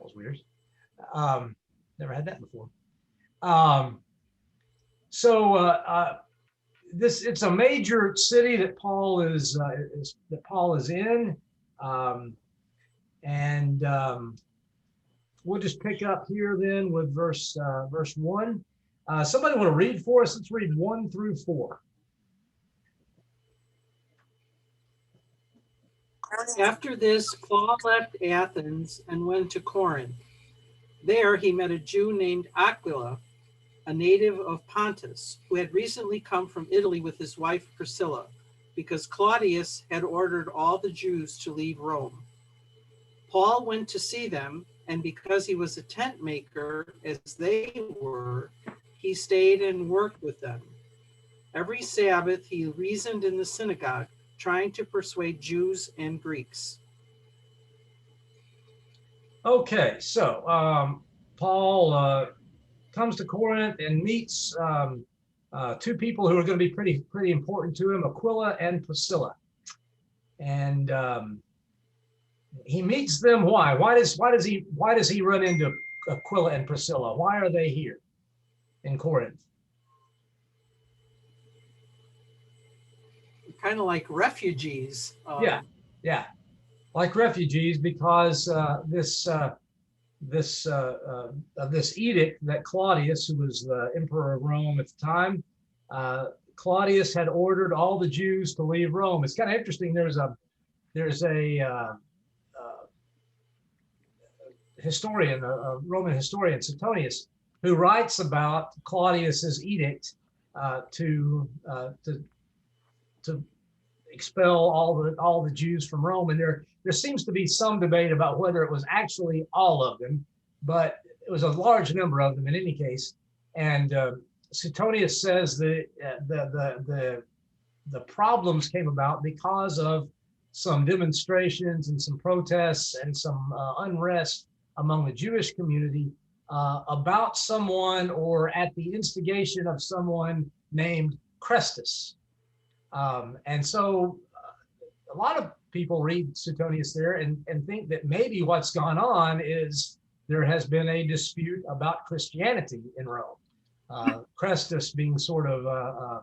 was weird. Never had that before. Um, so it's a major city that Paul is in, um, and we'll just pick up here then with verse 1. Somebody want to read for us? Let's read 1 through 4. After this, Paul left Athens and went to Corinth. There he met a Jew named Aquila, a native of Pontus, who had recently come from Italy with his wife Priscilla, because Claudius had ordered all the Jews to leave Rome. Paul went to see them, and because he was a tent maker, as they were, he stayed and worked with them. Every Sabbath he reasoned in the synagogue, trying to persuade Jews and Greeks. Okay, so Paul comes to Corinth and meets two people who are going to be pretty important to him, Aquila and Priscilla. And he meets them. Why? Why does he run into Aquila and Priscilla? Why are they here in Corinth? Kind of like refugees. Yeah, like refugees, because this edict that Claudius, who was the emperor of Rome at the time, Claudius had ordered all the Jews to leave Rome. It's kind of interesting. There's a historian, a Roman historian, Suetonius, who writes about Claudius's edict to expel all the Jews from Rome. And there seems to be some debate about whether it was actually all of them, but it was a large number of them in any case. And Suetonius says that the problems came about because of some demonstrations and some protests and some unrest among the Jewish community about someone, or at the instigation of someone named Chrestus. And so a lot of people read Suetonius there and think that maybe what's gone on is there has been a dispute about Christianity in Rome. Chrestus being sort of a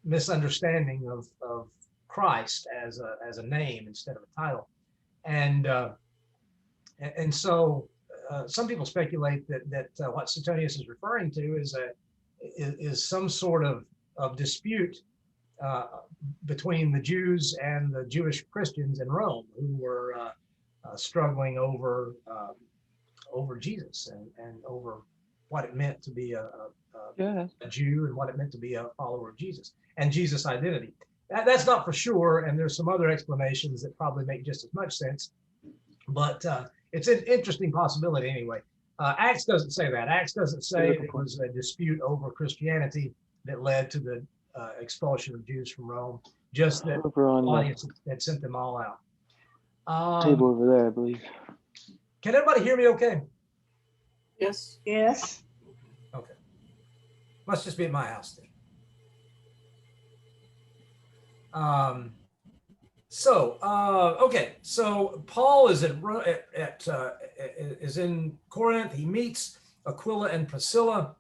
misunderstanding of Christ as a name instead of a title. And so some people speculate that what Suetonius is referring to is some sort of dispute between the Jews and the Jewish Christians in Rome, who were struggling over Jesus and over what it meant to be a Jew and what it meant to be a follower of Jesus and Jesus' identity. That's not for sure, and there's some other explanations that probably make just as much sense, but it's an interesting possibility anyway. Acts doesn't say that. Acts doesn't say it was a dispute over Christianity that led to the expulsion of Jews from Rome, just that Claudius had sent them all out. Table over there, I believe. Can everybody hear me okay? Yes. Yes. Okay. Must just be at my house then. Okay. So Paul is is in Corinth. He meets Aquila and Priscilla,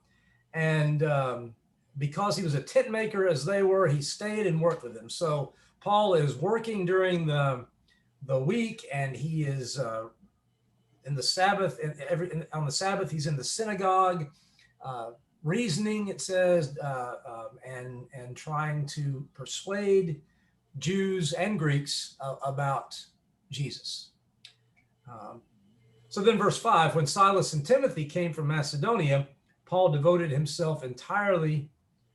and because he was a tent maker as they were, he stayed and worked with them. So Paul is working during the week, and he is in the Sabbath. On the Sabbath, he's in the synagogue, reasoning, it says, and trying to persuade Jews and Greeks about Jesus. So then verse 5, when Silas and Timothy came from Macedonia, Paul devoted himself entirely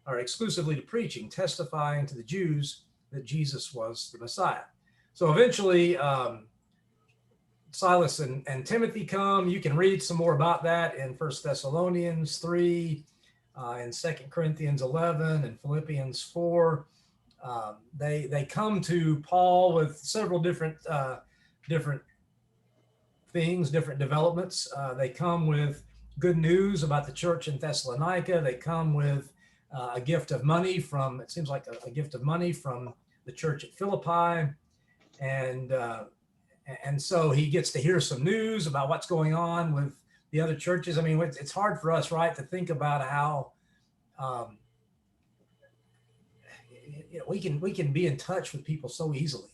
or exclusively to preaching, testifying to the Jews that Jesus was the Messiah. So eventually, Silas and Timothy come. You can read some more about that in 1 Thessalonians 3, in 2 Corinthians 11, and Philippians 4. They come to Paul with several different things, different developments. They come with good news about the church in Thessalonica. They come with a gift of money from, it seems like a gift of money from the church at Philippi, and And so he gets to hear some news about what's going on with the other churches. I mean, it's hard for us, right, to think about how we can be in touch with people so easily.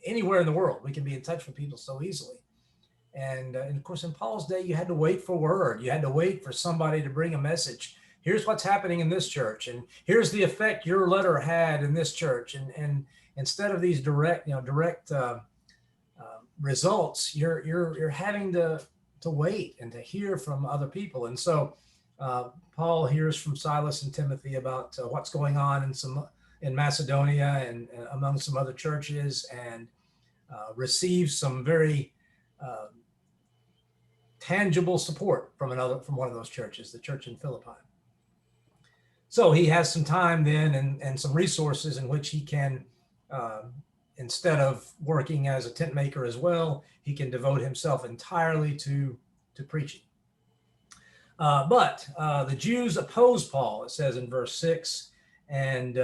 Anywhere in the world, we can be in touch with people so easily. And of course, in Paul's day, you had to wait for word. You had to wait for somebody to bring a message. Here's what's happening in this church, and here's the effect your letter had in this church. And instead of these direct results, you're having to wait and to hear from other people. And so Paul hears from Silas and Timothy about what's going on in Macedonia and among some other churches, and receives some very tangible support from one of those churches, the church in Philippi. So he has some time then and some resources in which he can, instead of working as a tent maker as well, he can devote himself entirely to preaching. But the Jews opposed Paul, it says in verse 6, and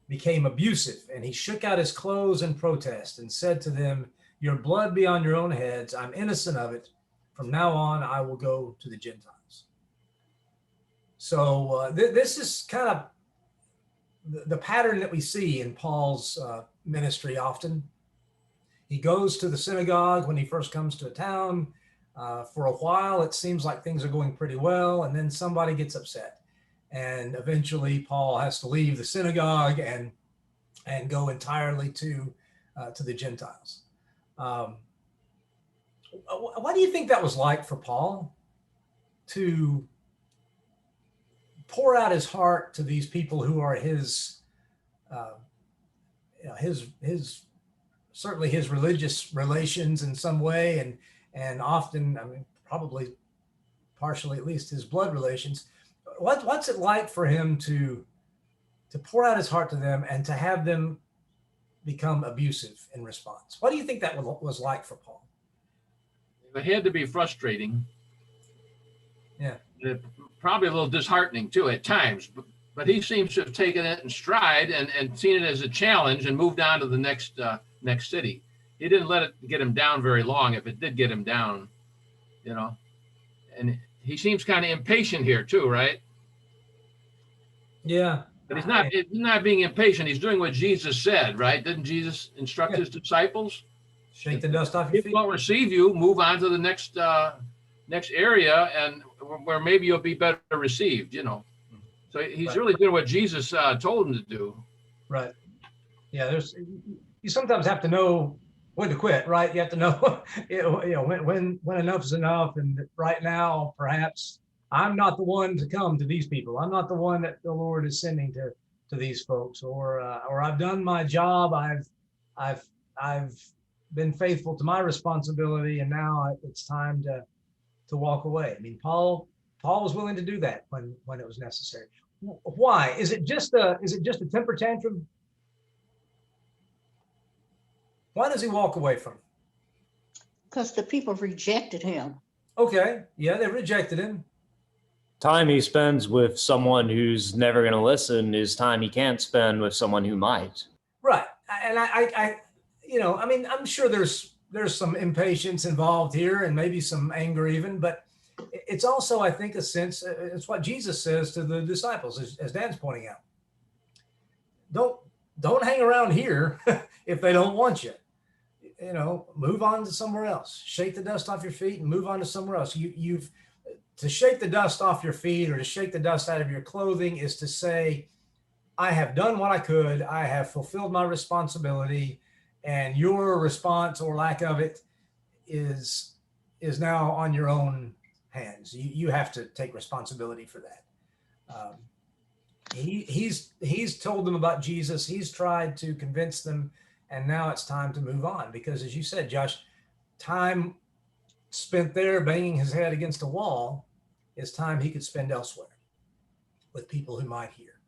became abusive. And he shook out his clothes in protest and said to them, "Your blood be on your own heads. I'm innocent of it. From now on, I will go to the Gentiles." So this is kind of the pattern that we see in Paul's ministry often. He goes to the synagogue when he first comes to a town. For a while, it seems like things are going pretty well, and then somebody gets upset. And eventually, Paul has to leave the synagogue and go entirely to the Gentiles. What do you think that was like for Paul, to pour out his heart to these people who are his certainly his religious relations in some way, and often, I mean, probably partially at least, his blood relations? What's it like for him to pour out his heart to them and to have them become abusive in response? What do you think that was like for Paul? It had to be frustrating. Yeah. Probably a little disheartening too at times, but he seems to have taken it in stride and seen it as a challenge and moved on to the next city. He didn't let it get him down very long, if it did get him down, and he seems kind of impatient here too, right? Yeah. But he's not being impatient. He's doing what Jesus said, right? Didn't Jesus instruct his disciples? Shake the dust off your feet. If people don't receive you, move on to the next area, and where maybe you'll be better received, So he's really doing what Jesus told him to do. Right. Yeah. You sometimes have to know when to quit, right? You have to know, when enough is enough. And right now, perhaps I'm not the one to come to these people. I'm not the one that the Lord is sending to these folks, or I've done my job. I've been faithful to my responsibility, and now it's time to walk away. I mean, Paul was willing to do that when it was necessary. Why? Is it just a temper tantrum? Why does he walk away from it? Because the people rejected him. Okay, yeah, they rejected him. Time he spends with someone who's never going to listen is time he can't spend with someone who might. Right, and I mean, I'm sure there's some impatience involved here, and maybe some anger even, but it's also, I think, a sense. It's what Jesus says to the disciples, as Dan's pointing out. Don't hang around here if they don't want you. Move on to somewhere else. Shake the dust off your feet and move on to somewhere else. To shake the dust off your feet, or to shake the dust out of your clothing, is to say, I have done what I could. I have fulfilled my responsibility, and your response or lack of it is now on your own hands. You have to take responsibility for that. He's told them about Jesus. He's tried to convince them, and now it's time to move on, because, as you said, Josh, time spent there banging his head against a wall is time he could spend elsewhere with people who might hear.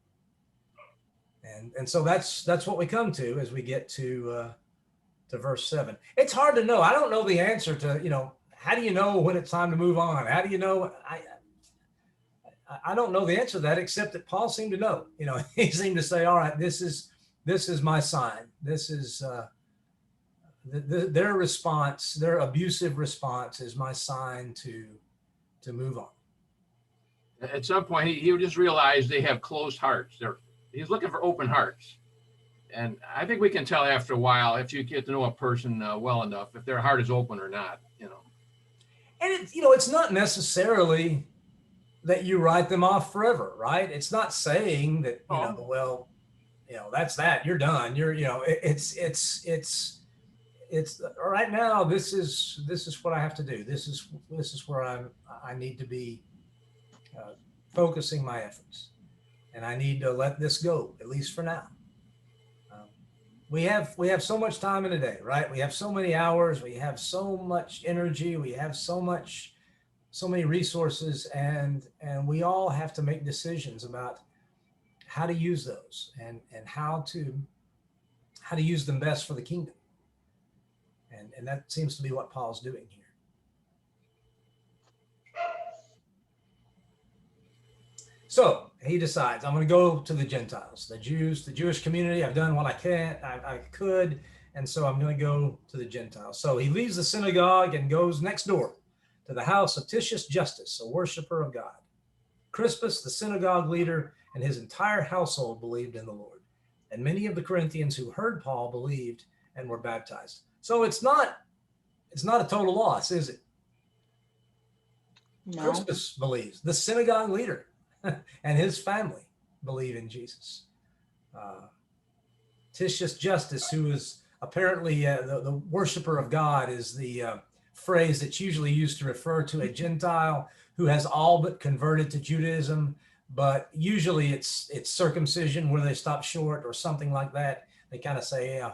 And so that's what we come to as we get to verse 7. It's hard to know. I don't know the answer to, how do you know when it's time to move on? How do you know? I don't know the answer to that, except that Paul seemed to know. He seemed to say, all right, this is my sign. This is their response, their abusive response, is my sign to move on. At some point, he just realized they have closed hearts. He's looking for open hearts. And I think we can tell after a while, if you get to know a person well enough, if their heart is open or not, you know. And it's not necessarily that you write them off forever, right? It's not saying that, well, that's that, you're done. It's right now, this is what I have to do. This is where I need to be focusing my efforts, and I need to let this go, at least for now. We have so much time in a day, right? We have so many hours, we have so much energy, we have so many resources, and we all have to make decisions about how to use those and how to use them best for the kingdom. And that seems to be what Paul's doing here. So he decides, I'm going to go to the Gentiles, the Jews, the Jewish community. I've done what I could. And so I'm going to go to the Gentiles. So he leaves the synagogue and goes next door to the house of Titius Justus, a worshiper of God. Crispus, the synagogue leader, and his entire household believed in the Lord. And many of the Corinthians who heard Paul believed and were baptized. So it's not a total loss, is it? No. Crispus believes. The synagogue leader and his family believe in Jesus. Titius Justus, who is apparently the worshiper of God, is the phrase that's usually used to refer to a Gentile who has all but converted to Judaism, but usually it's circumcision where they stop short or something like that. They kind of say, yeah,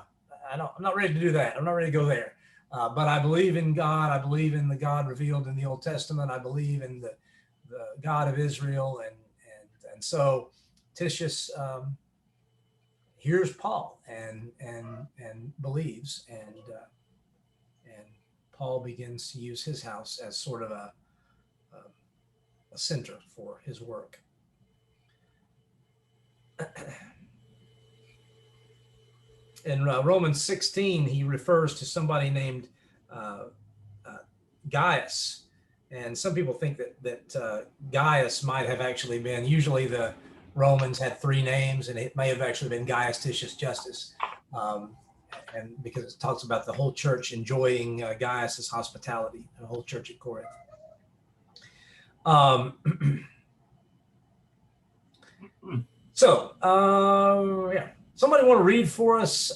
I'm not ready to do that. I'm not ready to go there. But I believe in God. I believe in the God revealed in the Old Testament. I believe in the God of Israel. And so Titius hears Paul and believes, and Paul begins to use his house as sort of a center for his work. In Romans 16, he refers to somebody named Gaius. And some people think that Gaius might have actually been, usually the Romans had 3 names, and it may have actually been Gaius Titius Justus. And because it talks about the whole church enjoying Gaius's hospitality, the whole church at Corinth. Yeah. Somebody want to read for us?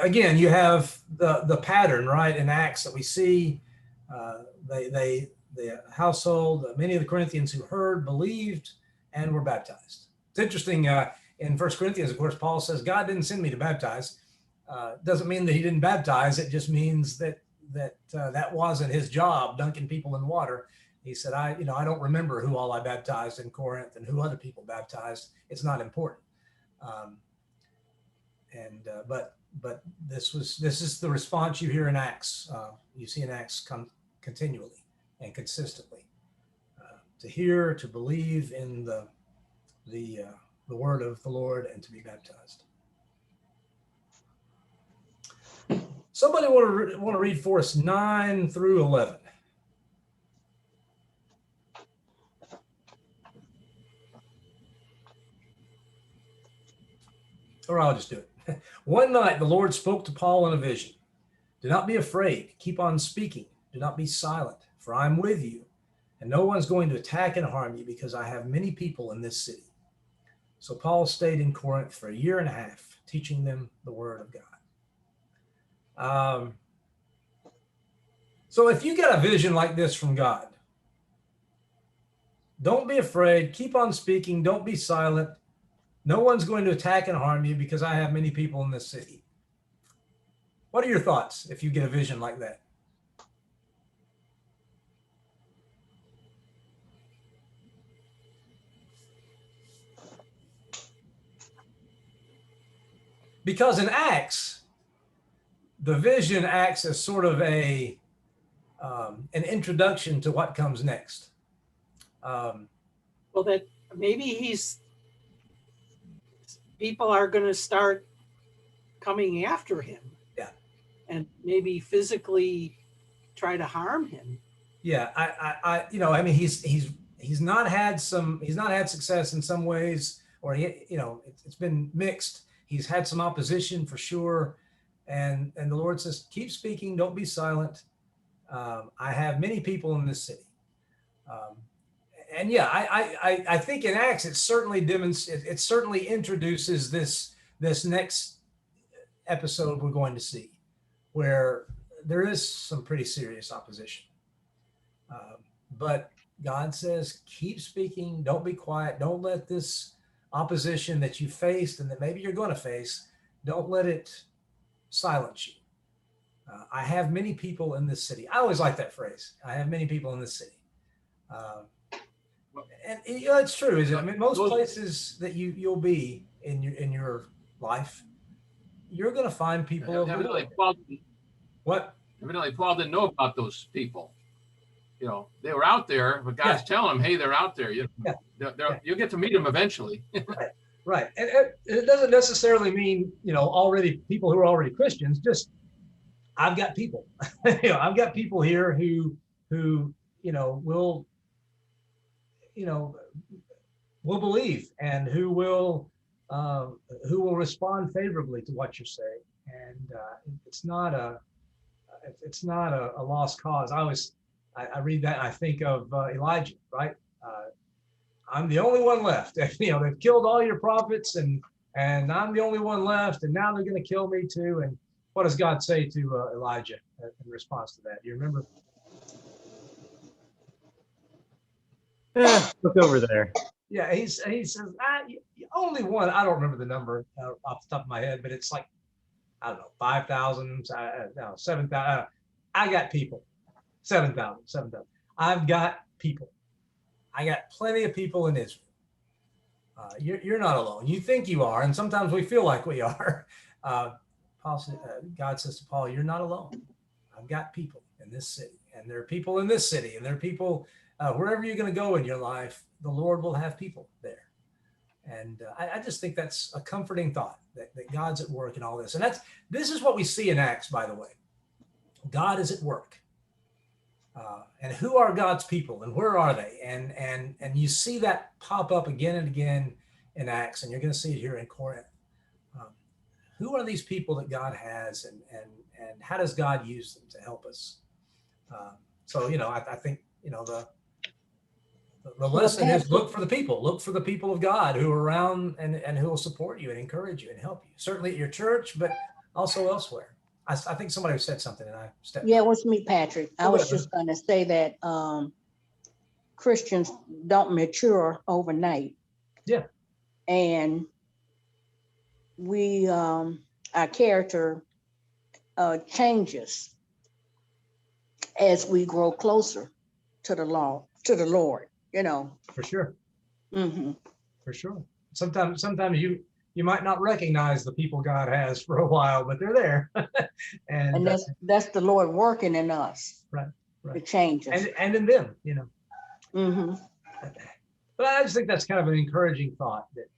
Again, you have the pattern, right, in Acts that we see. The household, many of the Corinthians who heard, believed, and were baptized. It's interesting. In 1 Corinthians, of course, Paul says, God didn't send me to baptize. Doesn't mean that he didn't baptize. It just means that wasn't his job, dunking people in water. He said, I don't remember who all I baptized in Corinth and who other people baptized. It's not important. But this is the response you hear in Acts. You see in Acts come continually and consistently, to hear, to believe in the word of the Lord, and to be baptized. Somebody want to read for us 9 through 11. Or I'll just do it. One night the Lord spoke to Paul in a vision. Do not be afraid. Keep on speaking. Do not be silent, for I am with you, and no one's going to attack and harm you, because I have many people in this city. So Paul stayed in Corinth for 1.5 years, teaching them the word of God. So if you get a vision like this from God, don't be afraid. Keep on speaking. Don't be silent. No one's going to attack and harm you, because I have many people in this city. What are your thoughts if you get a vision like that? Because in Acts, the vision acts as sort of an introduction to what comes next. Well, that maybe people are going to start coming after him. Yeah. And maybe physically try to harm him. Yeah, I mean, he's not had success in some ways, or it's been mixed. He's had some opposition for sure, and the Lord says, keep speaking, don't be silent. I have many people in this city, and yeah, I think in Acts it certainly it certainly introduces this next episode we're going to see, where there is some pretty serious opposition. But God says, keep speaking, don't be quiet, don't let this opposition that you faced and that maybe you're going to face, don't let it silence you. I have many people in this city. I always like that phrase. I have many people in this city. And it's true, is it? I mean, most places that you'll be in your life, you're going to find people. Evidently, Paul didn't know about those people. They were out there, but God's telling them, hey, they're out there. You'll get to meet them eventually. Right. And it doesn't necessarily mean, already people who are already Christians. Just, I've got people, I've got people here who will believe and who will respond favorably to what you're saying. And it's not a lost cause. I read that and I think of Elijah, right? I'm the only one left. They've killed all your prophets and I'm the only one left, and now they're going to kill me too. And what does God say to Elijah in response to that? Do you remember? Look over there. Yeah, he says, only one. I don't remember the number off the top of my head, but it's like, I don't know, 5,000, 7,000. I got people. 7,000. I've got people. I got plenty of people in Israel. You're not alone. You think you are, and sometimes we feel like we are. God says to Paul, you're not alone. I've got people in this city, and there are people in this city, and there are people wherever you're going to go in your life, the Lord will have people there. And I just think that's a comforting thought that God's at work in all this. And this is what we see in Acts, by the way. God is at work. And who are God's people and where are they? And you see that pop up again and again in Acts, and you're going to see it here in Corinth. Who are these people that God has, and how does God use them to help us? So I think the lesson is look for the people of God who are around and who will support you and encourage you and help you. Certainly at your church, but also elsewhere. I think somebody said something and I stepped. Yeah, it was me, Patrick. I was just going to say that Christians don't mature overnight. Yeah. And we, our character changes as we grow closer to the Lord. For sure. Mm-hmm. For sure. Sometimes you might not recognize the people God has for a while, but they're there. and that's the Lord working in us. Right. To change us. And in them, Mm-hmm. But I just think that's kind of an encouraging thought that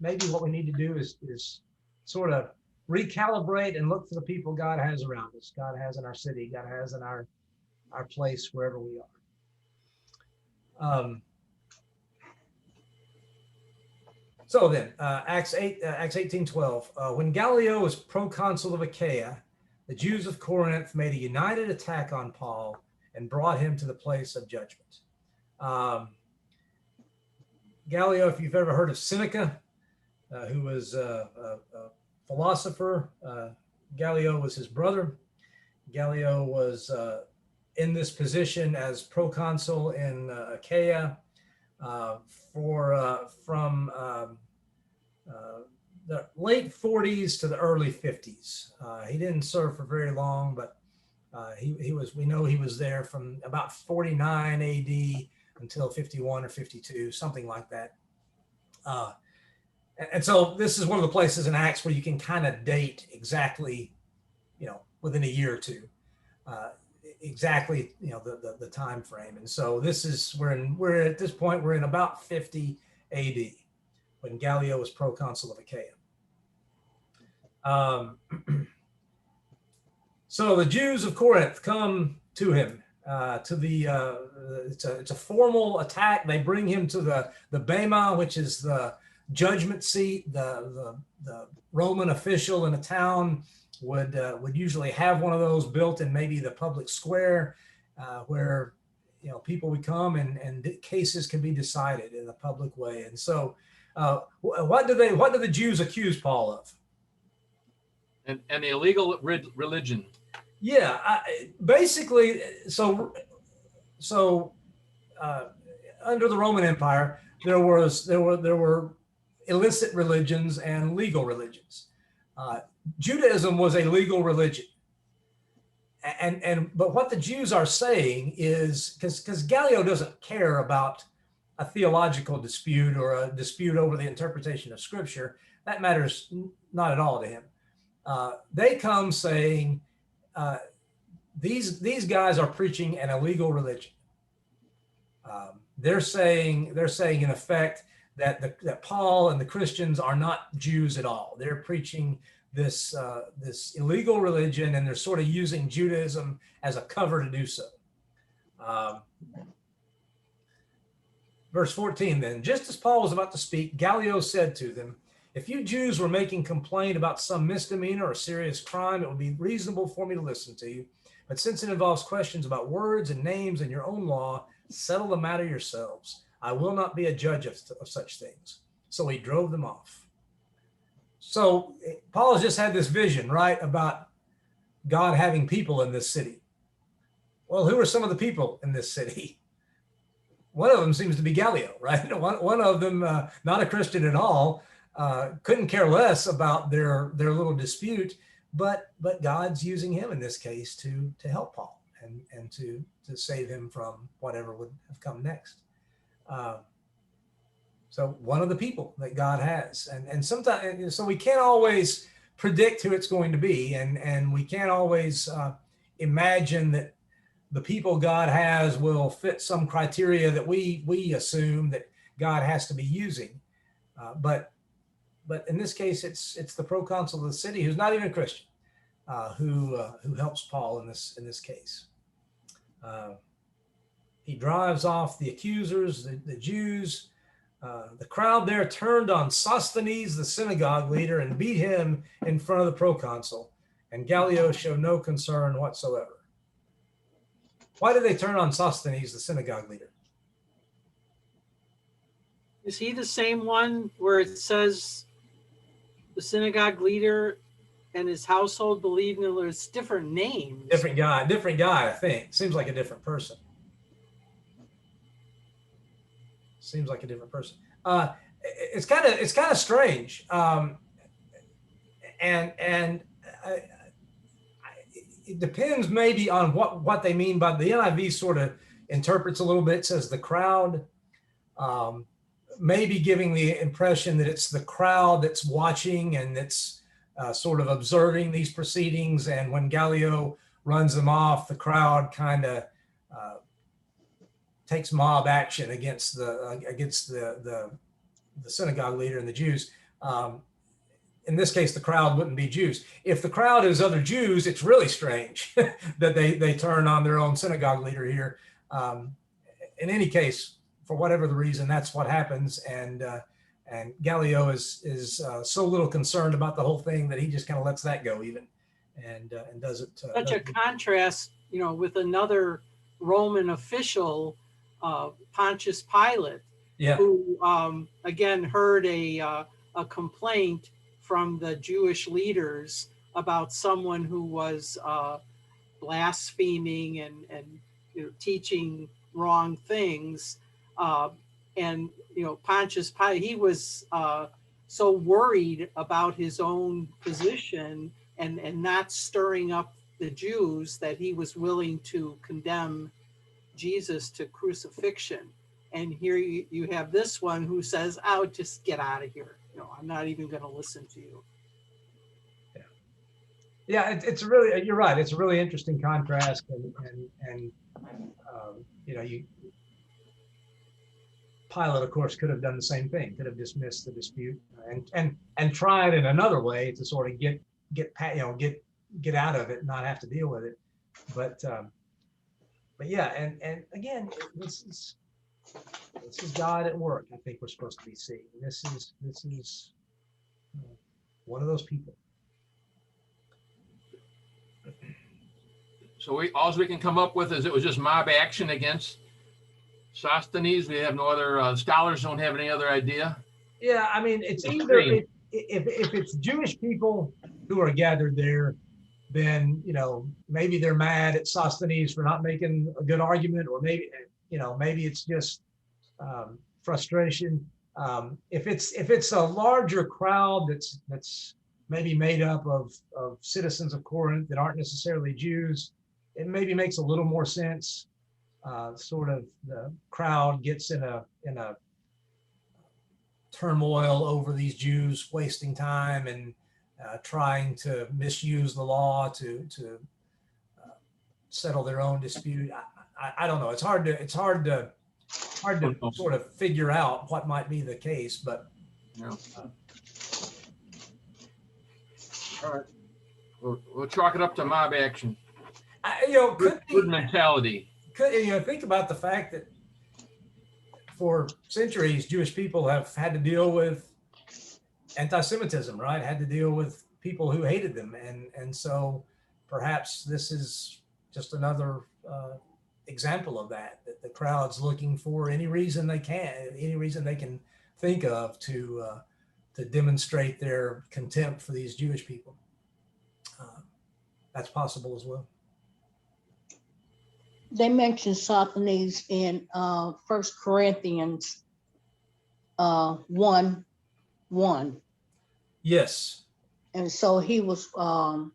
maybe what we need to do is sort of recalibrate and look for the people God has around us, God has in our city, God has in our place, wherever we are. So then, Acts 18:12. When Gallio was proconsul of Achaia, the Jews of Corinth made a united attack on Paul and brought him to the place of judgment. Gallio, if you've ever heard of Seneca, who was a philosopher, Gallio was his brother. Gallio was in this position as proconsul in Achaia from the late 40s to the early 50s. He didn't serve for very long, but we know he was there from about 49 AD until 51 or 52, something like that. And so this is one of the places in Acts where you can kind of date exactly, within a year or two, exactly, the time frame. And so this is we're at this point, we're in about 50 AD when Gallio was proconsul of Achaia. Um, so the Jews of Corinth come to him, it's a formal attack. They bring him to the Bain, which is the judgment seat. The Roman official in a town would usually have one of those built in maybe the public square, where people would come and cases can be decided in a public way. And so, what do the Jews accuse Paul of? And the illegal religion. Yeah, basically, so under the Roman Empire, there were illicit religions and legal religions. Judaism was a legal religion, but what the Jews are saying is, because Gallio doesn't care about a theological dispute or a dispute over the interpretation of Scripture, that matters not at all to him. They come saying, these guys are preaching an illegal religion. They're saying in effect that Paul and the Christians are not Jews at all. They're preaching this illegal religion, and they're sort of using Judaism as a cover to do so. Verse 14 then, just as Paul was about to speak, Gallio said to them, if you Jews were making complaint about some misdemeanor or serious crime, it would be reasonable for me to listen to you. But since it involves questions about words and names and your own law, settle the matter yourselves. I will not be a judge of such things. So he drove them off. So Paul has just had this vision, right, about God having people in this city. Well, who are some of the people in this city? One of them seems to be Gallio, right? One of them, not a Christian at all, couldn't care less about their little dispute, but God's using him in this case to help Paul and to save him from whatever would have come next. So one of the people that God has, and sometimes, so we can't always predict who it's going to be, and we can't always imagine that the people God has will fit some criteria that we assume that God has to be using. But in this case, it's the proconsul of the city, who's not even a Christian, who helps Paul in this case. He drives off the accusers, the Jews. The crowd there turned on Sosthenes, the synagogue leader, and beat him in front of the proconsul. And Gallio showed no concern whatsoever. Why did they turn on Sosthenes, the synagogue leader? Is he the same one where it says the synagogue leader and his household believed in there's different names? Different guy, I think. Seems like a different person. It's kind of strange. It depends maybe on what they mean by the NIV sort of interprets a little bit, says the crowd, maybe giving the impression that it's the crowd that's watching and that's sort of observing these proceedings. And when Gallio runs them off, the crowd kind of takes mob action against the synagogue leader and the Jews. In this case, the crowd wouldn't be Jews. If the crowd is other Jews, it's really strange that they turn on their own synagogue leader here. In any case, for whatever the reason, that's what happens. And Gallio is so little concerned about the whole thing that he just kind of lets that go even, and does it. Such a contrast, with another Roman official, Pontius Pilate, who again heard a complaint from the Jewish leaders about someone who was blaspheming and teaching wrong things. And Pontius Pilate, he was so worried about his own position and not stirring up the Jews that he was willing to condemn Jesus to crucifixion. And here you have this one who says, "Oh, just get out of here. I'm not even going to listen to you." Yeah, it's really, you're right. It's a really interesting contrast, and Pilate, of course, could have done the same thing. Could have dismissed the dispute and tried in another way to sort of get get out of it and not have to deal with it. But yeah, and again, this is God at work. I think we're supposed to be seeing. This is one of those people. So all we can come up with is it was just mob action against Sosthenes. We have no other scholars don't have any other idea. Yeah, I mean, it's either if it's Jewish people who are gathered there, then maybe they're mad at Sosthenes for not making a good argument, or maybe maybe it's just frustration. If it's a larger crowd that's maybe made up of citizens of Corinth that aren't necessarily Jews, it maybe makes a little more sense. Sort of the crowd gets in a turmoil over these Jews wasting time and trying to misuse the law to settle their own dispute. I don't know. It's hard to sort of figure out what might be the case, but yeah. All right, we'll chalk it up to mob action. Good mentality. Think about the fact that for centuries, Jewish people have had to deal with anti-Semitism, right? Had to deal with people who hated them, and so perhaps this is just another example of that the crowd's looking for any reason they can think of to demonstrate their contempt for these Jewish people. That's possible as well. They mentioned Sosthenes in 1 Corinthians 1:1. Yes. And so he was, are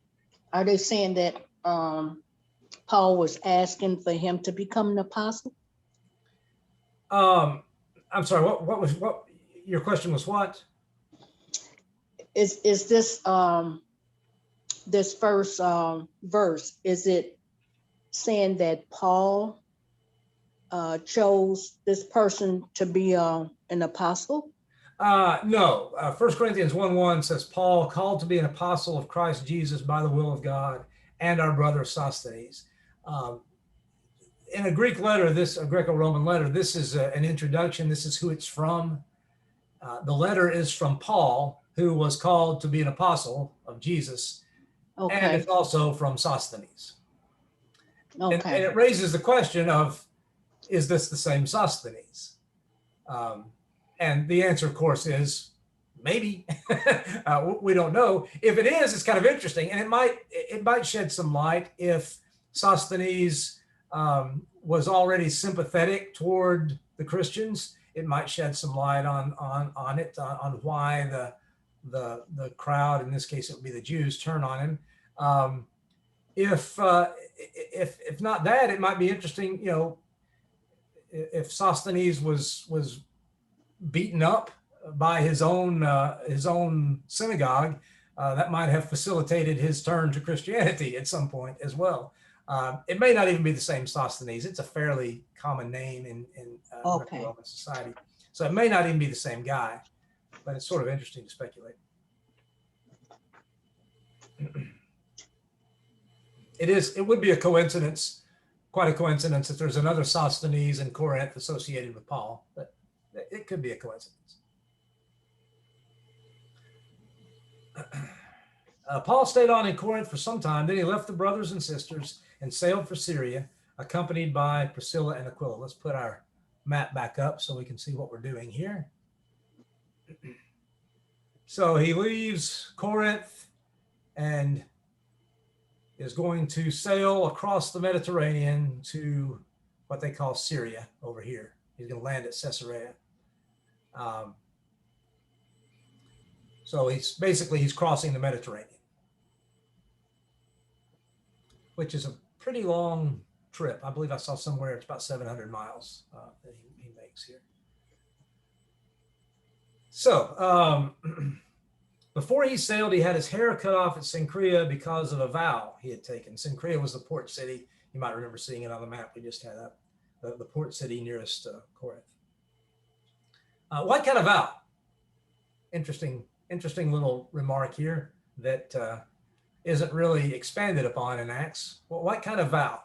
they saying that Paul was asking for him to become an apostle? I'm sorry, what your question was what? Is this this first verse, is it saying that Paul chose this person to be an apostle? No. 1 Corinthians 1:1 says, Paul, called to be an apostle of Christ Jesus by the will of God, and our brother Sosthenes. In a Greek letter, a Greco-Roman letter, this is an introduction. This is who it's from. The letter is from Paul, who was called to be an apostle of Jesus. Okay. And it's also from Sosthenes. Okay. And it raises the question of, is this the same Sosthenes? And the answer, of course, is maybe. We don't know. If it is, it's kind of interesting, and it might shed some light if Sosthenes was already sympathetic toward the Christians. It might shed some light on why the crowd, in this case it would be the Jews, turn on him. If not that, it might be interesting, if Sosthenes was beaten up by his own synagogue, that might have facilitated his turn to Christianity at some point as well. It may not even be the same Sosthenes. It's a fairly common name in Roman society, so it may not even be the same guy. But it's sort of interesting to speculate. It would be a coincidence, quite a coincidence, if there's another Sosthenes in Corinth associated with Paul, but it could be a coincidence. Paul stayed on in Corinth for some time. Then he left the brothers and sisters and sailed for Syria, accompanied by Priscilla and Aquila. Let's put our map back up so we can see what we're doing here. So he leaves Corinth and is going to sail across the Mediterranean to what they call Syria over here. He's going to land at Caesarea. So he's crossing the Mediterranean, which is a pretty long trip. I believe I saw somewhere it's about 700 miles that he makes here. So before he sailed, he had his hair cut off at Cenchrea because of a vow he had taken. Cenchrea was the port city. You might remember seeing it on the map we just had up, the port city nearest Corinth. What kind of vow? Interesting little remark here that isn't really expanded upon in Acts. Well, what kind of vow?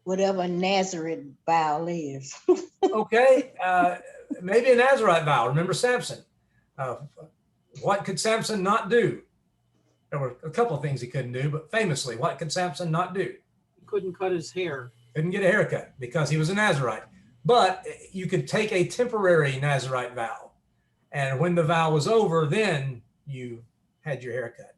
Whatever Nazareth vow is. Okay, maybe a Nazarite vow. Remember Samson. What could Samson not do? There were a couple of things he couldn't do, but famously, what could Samson not do? He couldn't cut his hair. Couldn't get a haircut because he was a Nazarite. But you could take a temporary Nazarite vow. And when the vow was over, then you had your haircut.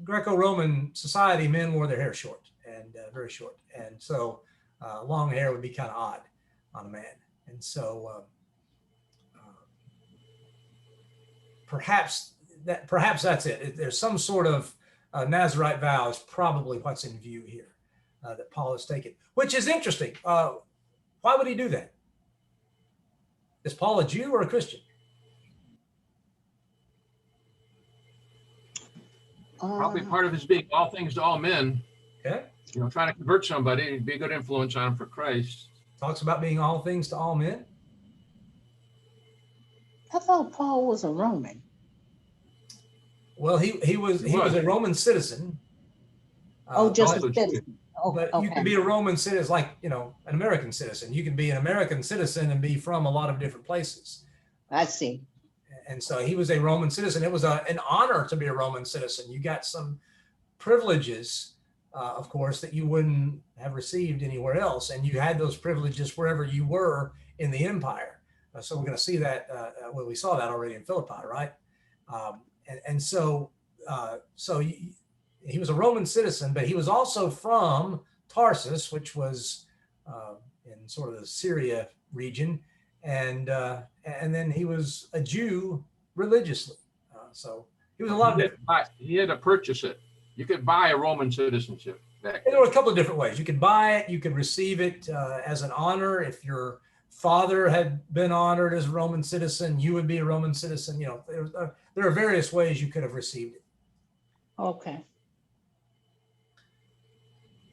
Greco-Roman society, men wore their hair short and very short. And so long hair would be kind of odd on a man. And so perhaps that's it. There's some sort of Nazarite vow is probably what's in view here that Paul has taken, which is interesting. Why would he do that? Is Paul a Jew or a Christian? Probably part of his being all things to all men. Okay. You know, trying to convert somebody and be a good influence on him for Christ. Talks about being all things to all men. I thought Paul was a Roman. Well, he was a Roman citizen. Just also a citizen. Oh, But you okay. can be a Roman citizen, like, an American citizen. You can be an American citizen and be from a lot of different places. I see. And so he was a Roman citizen. It was an honor to be a Roman citizen. You got some privileges, of course, that you wouldn't have received anywhere else. And you had those privileges wherever you were in the empire. So we're going to see that, well, we saw that already in Philippi, right? So he was a Roman citizen, but he was also from Tarsus, which was in sort of the Syria region. And then he was a Jew religiously. So he was a lot of different. He had to purchase it. You could buy a Roman citizenship back then. There were a couple of different ways. You could buy it. You could receive it as an honor. If your father had been honored as a Roman citizen, you would be a Roman citizen. There are various ways you could have received it. Okay.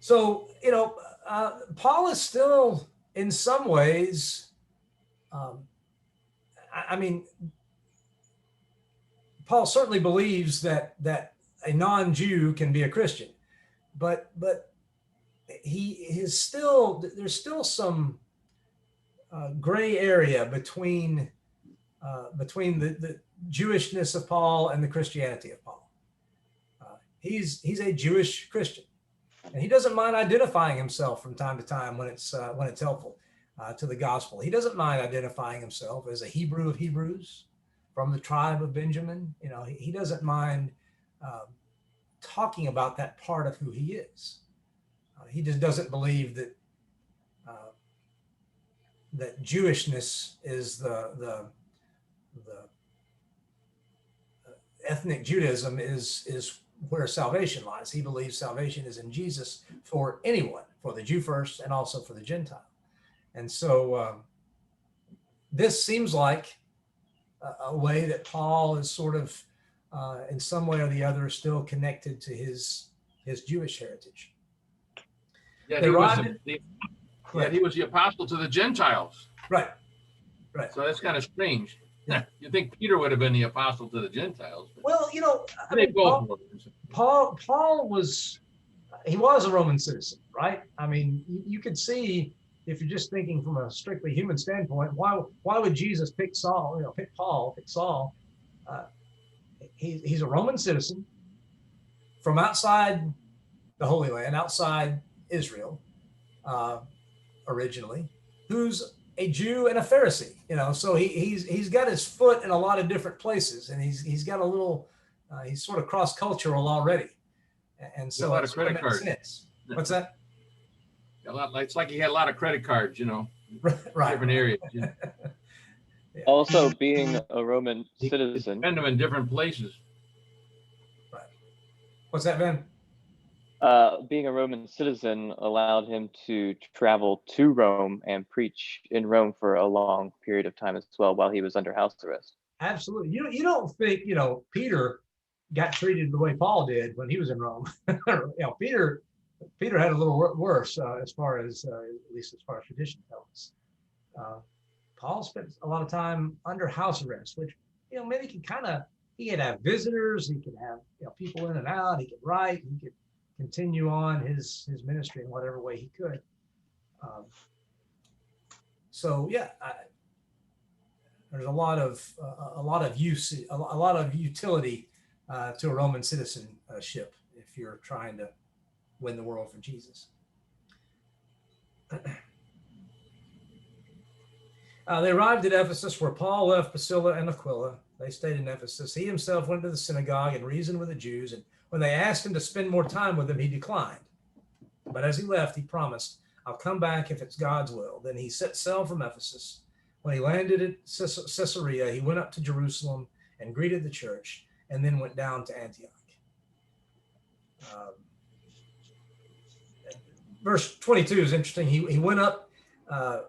So, Paul is still in some ways, Paul certainly believes that a non-Jew can be a Christian, but there's still some gray area between the Jewishness of Paul and the Christianity of Paul. He's a Jewish Christian, and he doesn't mind identifying himself from time to time when it's helpful to the gospel. He doesn't mind identifying himself as a Hebrew of Hebrews from the tribe of Benjamin. He doesn't mind talking about that part of who he is. He just doesn't believe that that Jewishness is the ethnic Judaism is where salvation lies. He believes salvation is in Jesus for anyone, for the Jew first and also for the Gentile. And so this seems like a way that Paul is sort of in some way or the other still connected to his Jewish heritage. Yeah, he was the apostle to the Gentiles. Right. So that's kind of strange. Yeah. You think Peter would have been the apostle to the Gentiles? Well, Paul was a Roman citizen, right? I mean, you could see, if you're just thinking from a strictly human standpoint, why would Jesus pick Saul? Pick Saul. He's a Roman citizen from outside the Holy Land, outside Israel, originally, who's a Jew and a Pharisee. So he's got his foot in a lot of different places, and he's got a little, he's sort of cross-cultural already, and so a lot of credit cards. What's that? It's like he had a lot of credit cards, Right. Different areas. Yeah. Yeah. Also, being a Roman citizen, Spend them in different places. Right. What's that, Ben? being a Roman citizen allowed him to travel to Rome and preach in Rome for a long period of time as well while he was under house arrest. Absolutely. You don't think, Peter got treated the way Paul did when he was in Rome. Peter had a little worse as far as, at least as far as tradition tells us. Paul spent a lot of time under house arrest, which, maybe can kind of he could have visitors, he could have people in and out, he could write, he could continue on his ministry in whatever way he could. So yeah, there's a lot of use, a lot of utility to a Roman citizenship if you're trying to win the world for Jesus. They arrived at Ephesus, where Paul left Priscilla and Aquila. They stayed in Ephesus. He himself went to the synagogue and reasoned with the Jews. And when they asked him to spend more time with them, he declined. But as he left, he promised, "I'll come back if it's God's will." Then he set sail from Ephesus. When he landed at Caesarea, he went up to Jerusalem and greeted the church, and then went down to Antioch. Verse 22 is interesting. He went up to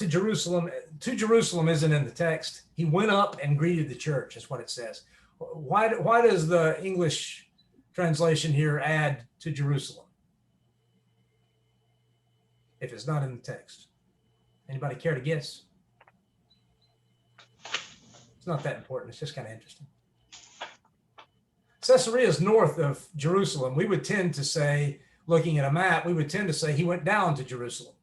Jerusalem. To Jerusalem isn't in the text. He went up and greeted the church, is what it says. Why does the English translation here add to Jerusalem if it's not in the text? Anybody care to guess? It's not that important. It's just kind of interesting. Caesarea is north of Jerusalem. We would tend to say, looking at a map, we would tend to say he went down to Jerusalem.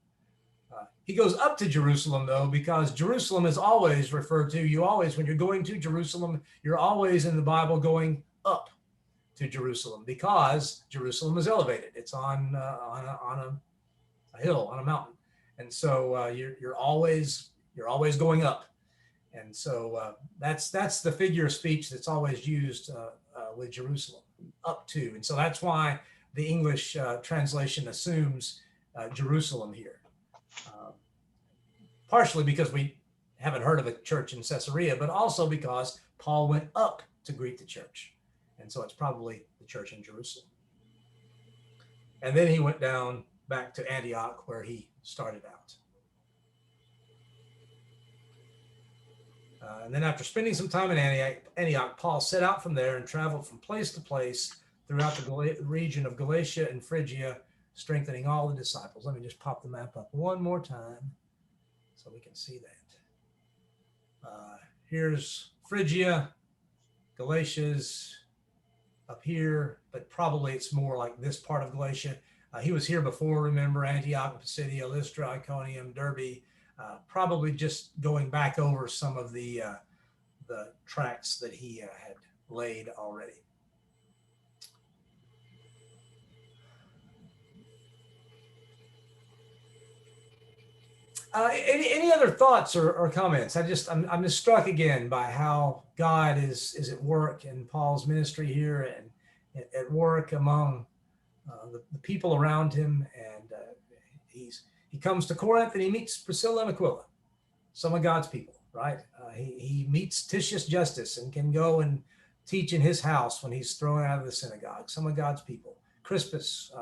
He goes up to Jerusalem, though, because Jerusalem is always referred to. You always, when you're going to Jerusalem, you're always in the Bible going up to Jerusalem, because Jerusalem is elevated. It's on a hill, on a mountain, and so you're always going up. And so that's the figure of speech that's always used with Jerusalem, up to. And so that's why the English translation assumes Jerusalem here. Partially because we haven't heard of a church in Caesarea, but also because Paul went up to greet the church. And so it's probably the church in Jerusalem. And then he went down back to Antioch, where he started out. And then after spending some time in Antioch, Paul set out from there and traveled from place to place throughout the region of Galatia and Phrygia, strengthening all the disciples. Let me just pop the map up one more time so we can see that. Here's Phrygia, Galatia's up here, but probably it's more like this part of Galatia. He was here before, remember, Antioch, Pisidia, Lystra, Iconium, Derbe, probably just going back over some of the tracks that he had laid already. Any other thoughts or comments? I'm just struck again by how God is at work in Paul's ministry here, and at work among the people around him. And he comes to Corinth and he meets Priscilla and Aquila, some of God's people, right? He meets Titius Justus and can go and teach in his house when he's thrown out of the synagogue, some of God's people. Crispus,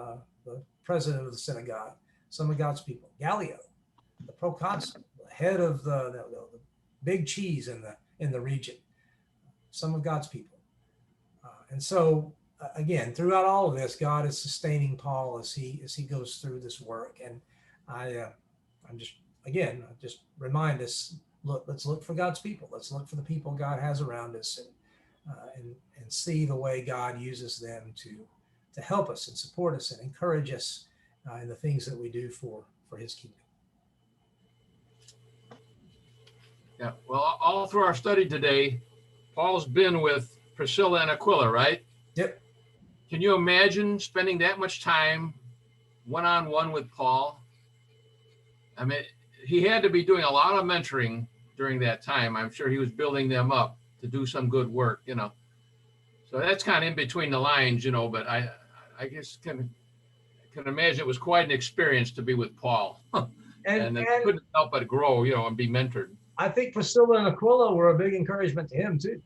the president of the synagogue, some of God's people. Gallio, the proconsul, the head of the big cheese in the region, some of God's people. And so again, throughout all of this, God is sustaining Paul as he goes through this work. And I'm just remind us, let's look for God's people. Let's look for the people God has around us, and see the way God uses them to help us and support us and encourage us in the things that we do for his kingdom. Yeah, well, all through our study today, Paul's been with Priscilla and Aquila, right? Yep. Can you imagine spending that much time one-on-one with Paul? I mean, he had to be doing a lot of mentoring during that time. I'm sure he was building them up to do some good work, So that's kind of in between the lines, but I guess can imagine it was quite an experience to be with Paul. and couldn't help but grow, and be mentored. I think Priscilla and Aquila were a big encouragement to him too.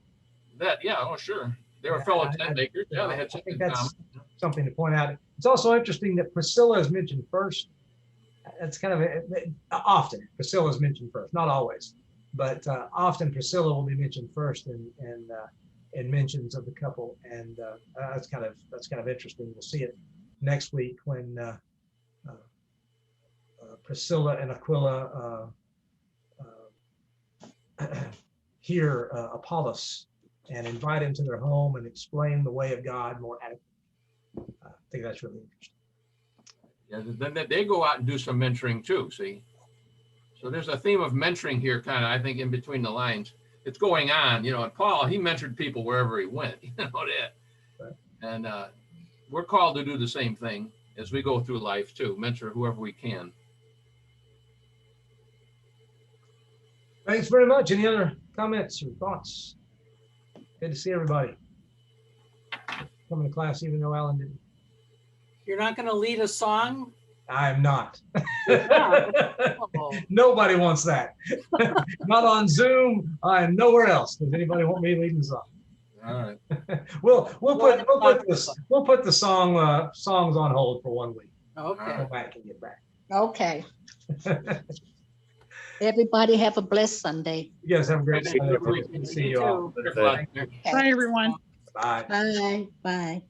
Sure. They were fellow tent makers. Yeah, they had something in common. Something to point out. It's also interesting that Priscilla is mentioned first. That's kind of often Priscilla is mentioned first, not always, but often Priscilla will be mentioned first in mentions of the couple, and that's kind of interesting. We'll see it next week when Priscilla and Aquila hear Apollos and invite into their home and explain the way of God more adequately. I think that's really interesting. Yeah, then they go out and do some mentoring too, see? So there's a theme of mentoring here, kind of, I think, in between the lines. It's going on, you know, and Paul, he mentored people wherever he went, you know that. Right. And we're called to do the same thing as we go through life too, mentor whoever we can. Thanks very much. Any other comments or thoughts? Good to see everybody. Coming to class, even though Alan didn't. You're not going to lead a song? I am not. Oh. Nobody wants that. Not on Zoom. I am nowhere else. Does anybody want me leading the song? All right. we'll put the songs on hold for 1 week. Okay. So Matt can get back. Okay. Everybody have a blessed Sunday. You guys have a great Thank you. Sunday. Good to see you all. too. Good luck. Okay. Bye, everyone. Bye. Bye. Bye.